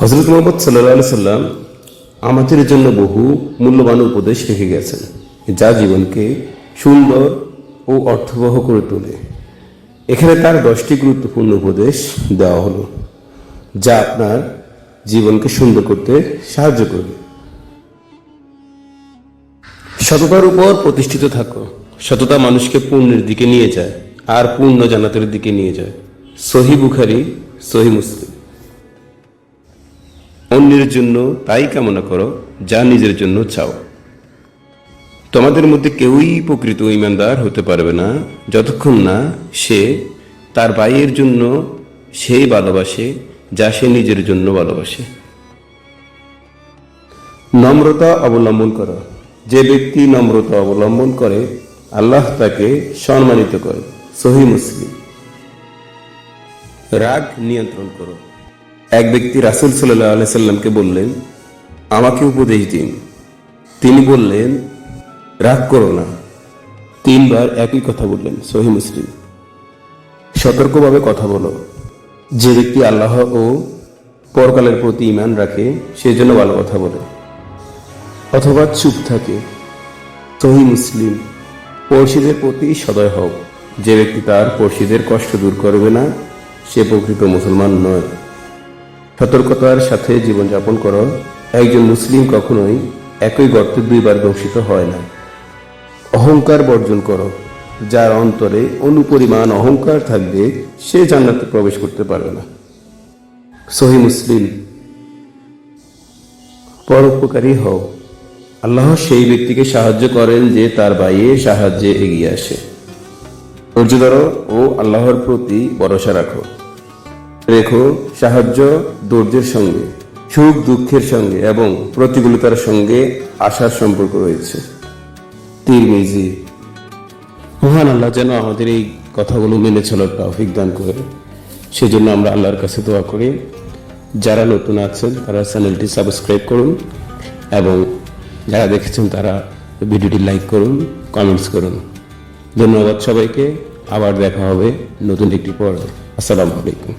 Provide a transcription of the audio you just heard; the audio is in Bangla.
হযরত মুহাম্মদ সাল্লাল্লাহু আলাইহি সাল্লাম আমাদের জন্য বহু মূল্যবান উপদেশ রেখে গেছেন, যা জীবনকে সুন্দর ও অর্থবহ করে তোলে। এখানে তার 10টি গুরুত্বপূর্ণ উপদেশ দেওয়া হলো, যা আপনার জীবনকে সুন্দর করতে সাহায্য করবে। সততার উপর প্রতিষ্ঠিত থাকো। সততা মানুষকে পুণ্যের দিকে নিয়ে যায়, আর পুণ্য জান্নাতের দিকে নিয়ে যায়। সহিহ বুখারী, সহিহ মুসলিম। অন্যের জন্য তাই কামনা করো যা নিজের জন্য চাও। তোমাদের মধ্যে কেউই প্রকৃত ঈমানদার হতে পারবে না যতক্ষণ না সে তার ভাইয়ের জন্য সেই ভালোবাসে যা সে নিজের জন্য ভালোবাসে। নম্রতা অবলম্বন করো। যে ব্যক্তি নম্রতা অবলম্বন করে আল্লাহ তাকে সম্মানিত করে। সহিহ মুসলিম। রাগ নিয়ন্ত্রণ করো। এক ব্যক্তি রাসূল সাল্লাল্লাহু আলাইহি সাল্লামকে বললেন, আমাকে উপদেশ দিন। তিনি বললেন, রাগ করো না। 3 বার একই কথা বললেন। সহিহ মুসলিম। সতর্কভাবে কথা বলো। যে ব্যক্তি আল্লাহ ও পরকালের প্রতি ঈমান রাখে সেই জন্য ভালো কথা বলে অথবা চুপ থাকে। সহিহ মুসলিম। পড়শিদের প্রতি সদয় হও। যে ব্যক্তি তার পড়শিদের কষ্ট দূর করবে না সে প্রকৃত মুসলমান নয়। সতর্কতার সাথে জীবনযাপন করো। একজন মুসলিম কখনোই একই গর্তে 2 বার দংশিত হয় না। অহংকার বর্জন করো। যার অন্তরে অনুপরিমাণ অহংকার থাকবে সে জান্নাতে প্রবেশ করতে পারবে না। সহিহ মুসলিম। পরোপকারী হও। আল্লাহ সেই ব্যক্তিকে সাহায্য করেন যে তার ভাইয়ের সাহায্যে এগিয়ে আসে। ধৈর্য ধরো ও আল্লাহর প্রতি ভরসা রাখো। রেখো সাহায্য ধৈর্যের সঙ্গে, সুখ দুঃখের সঙ্গে এবং প্রতিকূলতার সঙ্গে আশার সম্পর্ক রয়েছে। তিরমিজি। মহান আল্লাহ যেন আমাদের এই কথাগুলো মেনে চলার তৌফিক দান করে, সেজন্য আমরা আল্লাহর কাছে দোয়া করি। যারা নতুন আছেন তারা চ্যানেলটি সাবস্ক্রাইব করুন এবং যারা দেখেছেন তারা ভিডিওটি লাইক করুন, কমেন্টস করুন। ধন্যবাদ সবাইকে। আবার দেখা হবে নতুন একটি পর্বে। আসসালামু আলাইকুম।